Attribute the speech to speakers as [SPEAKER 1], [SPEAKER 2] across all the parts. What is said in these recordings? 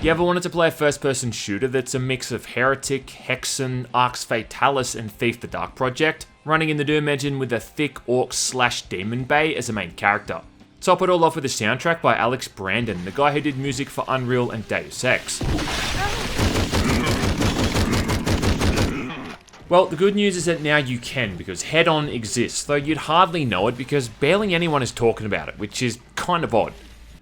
[SPEAKER 1] You ever wanted to play a first-person shooter that's a mix of Heretic, Hexen, Arx Fatalis, and Thief the Dark Project, running in the Doom engine with a Thicc Orc/Demon Bay as a main character? Top it all off with a soundtrack by Alex Brandon, the guy who did music for Unreal and Deus Ex. Well, the good news is that now you can, because Hedon exists, though you'd hardly know it because barely anyone is talking about it, which is kind of odd.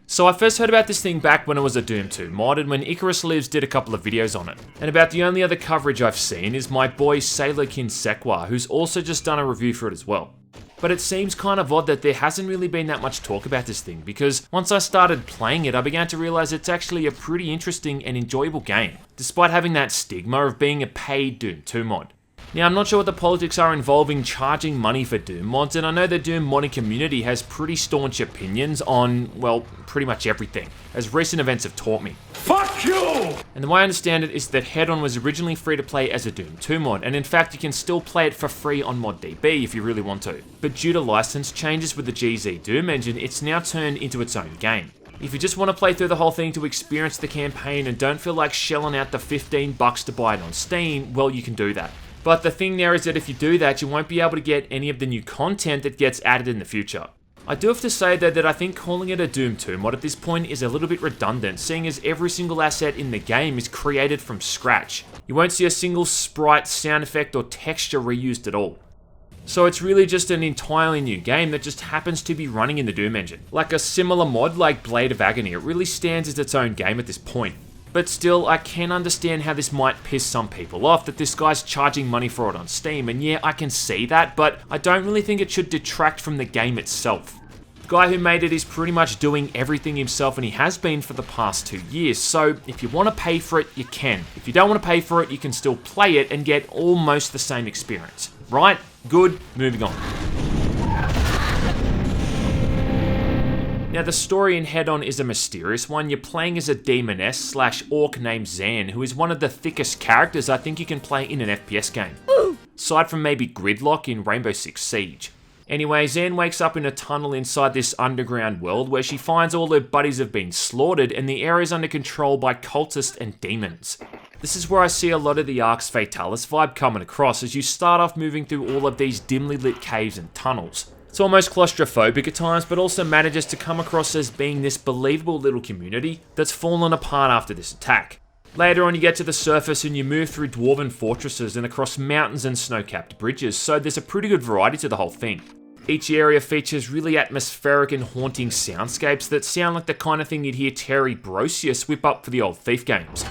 [SPEAKER 1] So I first heard about this thing back when it was a Doom 2 mod and when GmanLives did a couple of videos on it. And about the only other coverage I've seen is my boy Sailorkin Sekwa, who's also just done a review for it as well. But it seems kind of odd that there hasn't really been that much talk about this thing, because once I started playing it, I began to realize it's actually a pretty interesting and enjoyable game, despite having that stigma of being a paid Doom 2 mod. Now, I'm not sure what the politics are involving charging money for Doom mods, and I know the Doom modding community has pretty staunch opinions on, well, pretty much everything, as recent events have taught me. Fuck you! And the way I understand it is that Hedon was originally free to play as a Doom 2 mod, and in fact you can still play it for free on ModDB if you really want to. But due to license changes with the GZDoom Engine, it's now turned into its own game. If you just want to play through the whole thing to experience the campaign and don't feel like shelling out the $15 to buy it on Steam, well, you can do that. But the thing there is that if you do that, you won't be able to get any of the new content that gets added in the future. I do have to say though that I think calling it a Doom 2 mod at this point is a little bit redundant, seeing as every single asset in the game is created from scratch. You won't see a single sprite, sound effect, or texture reused at all. So it's really just an entirely new game that just happens to be running in the Doom engine. Like a similar mod like Blade of Agony, it really stands as its own game at this point. But still, I can understand how this might piss some people off that this guy's charging money for it on Steam, and yeah, I can see that, but I don't really think it should detract from the game itself. The guy who made it is pretty much doing everything himself, and he has been for the past 2 years, so if you want to pay for it, you can. If you don't want to pay for it, you can still play it and get almost the same experience. Right? Good, moving on. Now, the story in Hedon is a mysterious one. You're playing as a demoness/orc named Zan, who is one of the thickest characters I think you can play in an FPS game. Aside from maybe Gridlock in Rainbow Six Siege. Anyway, Zan wakes up in a tunnel inside this underground world where she finds all her buddies have been slaughtered and the area is under control by cultists and demons. This is where I see a lot of the Arx Fatalis vibe coming across as you start off moving through all of these dimly lit caves and tunnels. It's almost claustrophobic at times, but also manages to come across as being this believable little community that's fallen apart after this attack. Later on you get to the surface and you move through dwarven fortresses and across mountains and snow-capped bridges, so there's a pretty good variety to the whole thing. Each area features really atmospheric and haunting soundscapes that sound like the kind of thing you'd hear Terry Brosius whip up for the old Thief games.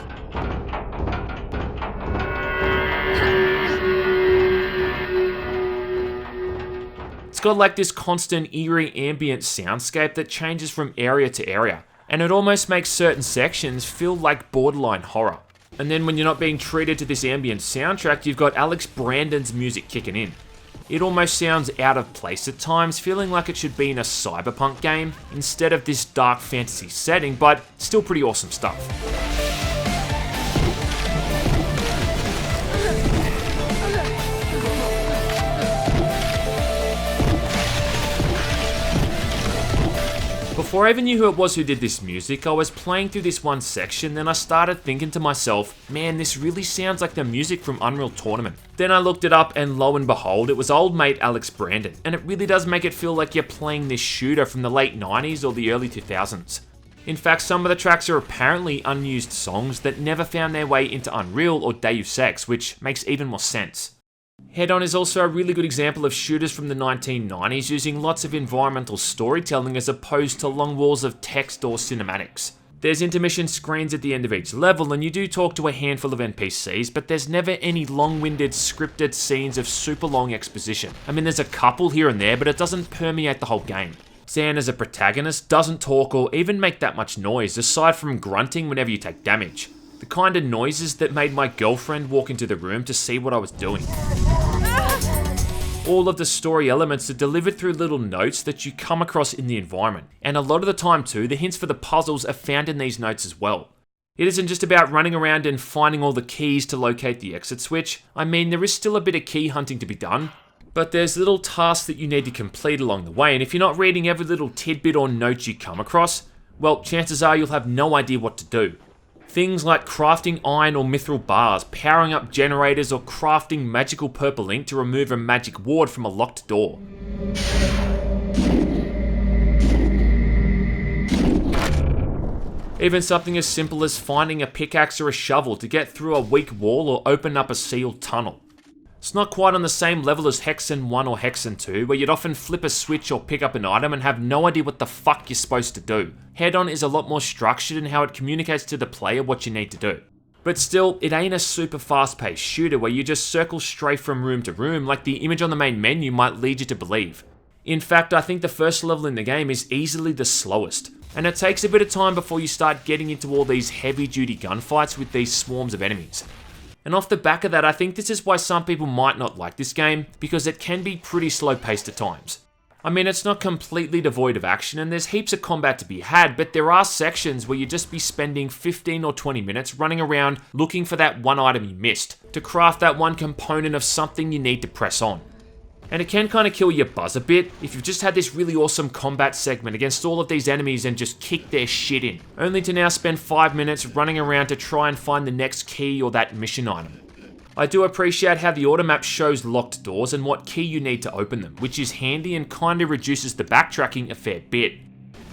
[SPEAKER 1] It's got like this constant eerie ambient soundscape that changes from area to area, and it almost makes certain sections feel like borderline horror. And then when you're not being treated to this ambient soundtrack, you've got Alex Brandon's music kicking in. It almost sounds out of place at times, feeling like it should be in a cyberpunk game instead of this dark fantasy setting, but still pretty awesome stuff. Before I even knew who it was who did this music, I was playing through this one section, then I started thinking to myself, man, this really sounds like the music from Unreal Tournament. Then I looked it up and lo and behold, it was old mate Alex Brandon, and it really does make it feel like you're playing this shooter from the late 90s or the early 2000s. In fact, some of the tracks are apparently unused songs that never found their way into Unreal or Deus Ex, which makes even more sense. Hedon is also a really good example of shooters from the 1990s using lots of environmental storytelling as opposed to long walls of text or cinematics. There's intermission screens at the end of each level and you do talk to a handful of NPCs, but there's never any long-winded scripted scenes of super long exposition. I mean, there's a couple here and there, but it doesn't permeate the whole game. Zan as a protagonist doesn't talk or even make that much noise, aside from grunting whenever you take damage. The kind of noises that made my girlfriend walk into the room to see what I was doing. All of the story elements are delivered through little notes that you come across in the environment, and a lot of the time too, the hints for the puzzles are found in these notes as well. It isn't just about running around and finding all the keys to locate the exit switch. I mean, there is still a bit of key hunting to be done, but there's little tasks that you need to complete along the way, and if you're not reading every little tidbit or note you come across, well, chances are you'll have no idea what to do. Things like crafting iron or mithril bars, powering up generators, or crafting magical purple ink to remove a magic ward from a locked door. Even something as simple as finding a pickaxe or a shovel to get through a weak wall or open up a sealed tunnel. It's not quite on the same level as Hexen 1 or Hexen 2, where you'd often flip a switch or pick up an item and have no idea what the fuck you're supposed to do. Hedon is a lot more structured in how it communicates to the player what you need to do. But still, it ain't a super fast-paced shooter where you just circle straight from room to room like the image on the main menu might lead you to believe. In fact, I think the first level in the game is easily the slowest, and it takes a bit of time before you start getting into all these heavy-duty gunfights with these swarms of enemies. And off the back of that, I think this is why some people might not like this game, because it can be pretty slow paced at times. I mean, it's not completely devoid of action and there's heaps of combat to be had, but there are sections where you just be spending 15 or 20 minutes running around looking for that one item you missed, to craft that one component of something you need to press on. And it can kind of kill your buzz a bit if you've just had this really awesome combat segment against all of these enemies and just kick their shit in, only to now spend 5 minutes running around to try and find the next key or that mission item. I do appreciate how the automap shows locked doors and what key you need to open them, which is handy and kind of reduces the backtracking a fair bit.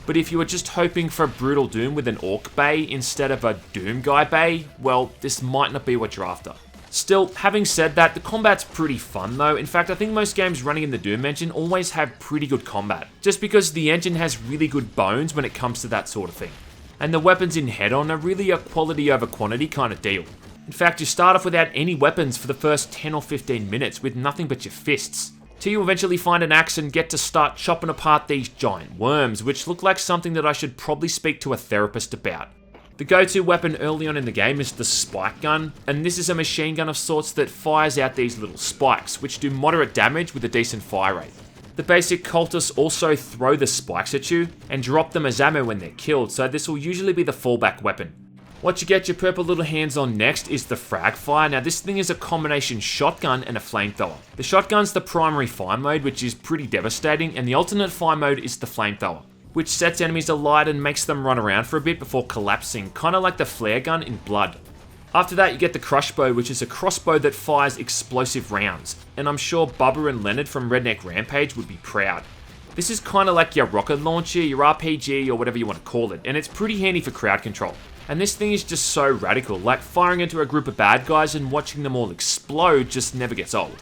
[SPEAKER 1] But if you were just hoping for a brutal Doom with an Orc Bay instead of a Doom Guy Bay, well, this might not be what you're after. Still, having said that, the combat's pretty fun though. In fact, I think most games running in the Doom engine always have pretty good combat, just because the engine has really good bones when it comes to that sort of thing. And the weapons in Hedon are really a quality over quantity kind of deal. In fact, you start off without any weapons for the first 10 or 15 minutes with nothing but your fists, till you eventually find an axe and get to start chopping apart these giant worms, which look like something that I should probably speak to a therapist about. The go-to weapon early on in the game is the spike gun, and this is a machine gun of sorts that fires out these little spikes, which do moderate damage with a decent fire rate. The basic cultists also throw the spikes at you, and drop them as ammo when they're killed, so this will usually be the fallback weapon. What you get your purple little hands on next is the frag fire. Now this thing is a combination shotgun and a flamethrower. The shotgun's the primary fire mode, which is pretty devastating, and the alternate fire mode is the flamethrower, which sets enemies alight and makes them run around for a bit before collapsing, kinda like the flare gun in Blood. After that you get the crushbow, which is a crossbow that fires explosive rounds, and I'm sure Bubba and Leonard from Redneck Rampage would be proud. This is kinda like your rocket launcher, your RPG, or whatever you want to call it, and it's pretty handy for crowd control. And this thing is just so radical, like firing into a group of bad guys and watching them all explode just never gets old.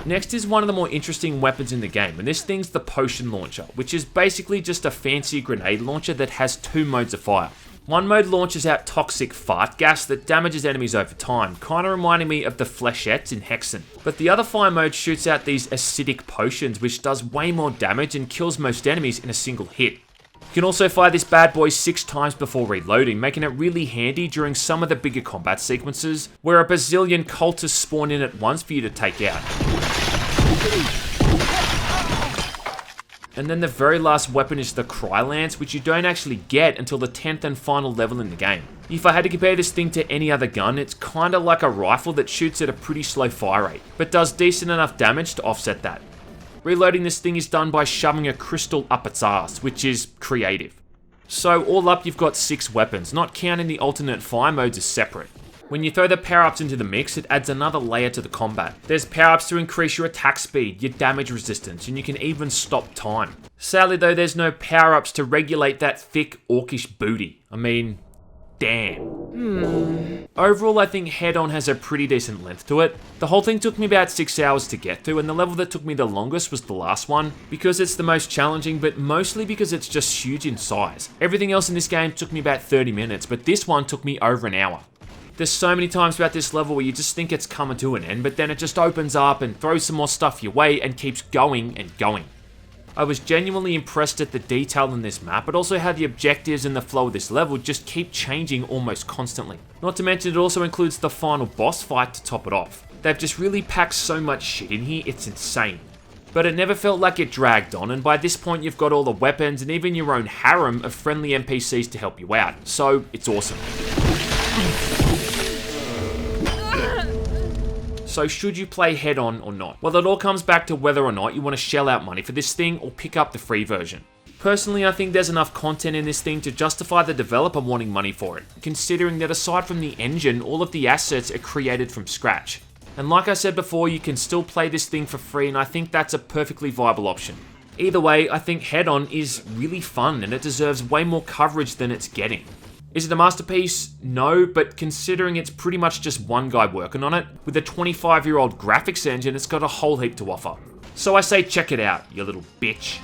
[SPEAKER 1] Next is one of the more interesting weapons in the game, and this thing's the potion launcher, which is basically just a fancy grenade launcher that has two modes of fire. One mode launches out toxic fart gas that damages enemies over time, kinda reminding me of the flechettes in Hexen. But the other fire mode shoots out these acidic potions, which does way more damage and kills most enemies in a single hit. You can also fire this bad boy 6 times before reloading, making it really handy during some of the bigger combat sequences, where a bazillion cultists spawn in at once for you to take out. And then the very last weapon is the Cry Lance, which you don't actually get until the 10th and final level in the game. If I had to compare this thing to any other gun, it's kinda like a rifle that shoots at a pretty slow fire rate, but does decent enough damage to offset that. Reloading this thing is done by shoving a crystal up its ass, which is creative. So all up you've got 6 weapons, not counting the alternate fire modes as separate. When you throw the power-ups into the mix, it adds another layer to the combat. There's power-ups to increase your attack speed, your damage resistance, and you can even stop time. Sadly though, there's no power-ups to regulate that thick, orcish booty. I mean, damn. Overall, I think Hedon has a pretty decent length to it. The whole thing took me about 6 hours to get through, and the level that took me the longest was the last one, because it's the most challenging, but mostly because it's just huge in size. Everything else in this game took me about 30 minutes, but this one took me over an hour. There's so many times throughout this level where you just think it's coming to an end, but then it just opens up and throws some more stuff your way and keeps going and going. I was genuinely impressed at the detail in this map, but also how the objectives and the flow of this level just keep changing almost constantly. Not to mention it also includes the final boss fight to top it off. They've just really packed so much shit in here, it's insane. But it never felt like it dragged on, and by this point you've got all the weapons and even your own harem of friendly NPCs to help you out, so it's awesome. So should you play Hedon or not? Well, it all comes back to whether or not you want to shell out money for this thing or pick up the free version. Personally, I think there's enough content in this thing to justify the developer wanting money for it, considering that aside from the engine, all of the assets are created from scratch. And like I said before, you can still play this thing for free, and I think that's a perfectly viable option. Either way, I think Hedon is really fun, and it deserves way more coverage than it's getting. Is it a masterpiece? No, but considering it's pretty much just one guy working on it, with a 25-year-old graphics engine, it's got a whole heap to offer. So I say check it out, you little bitch.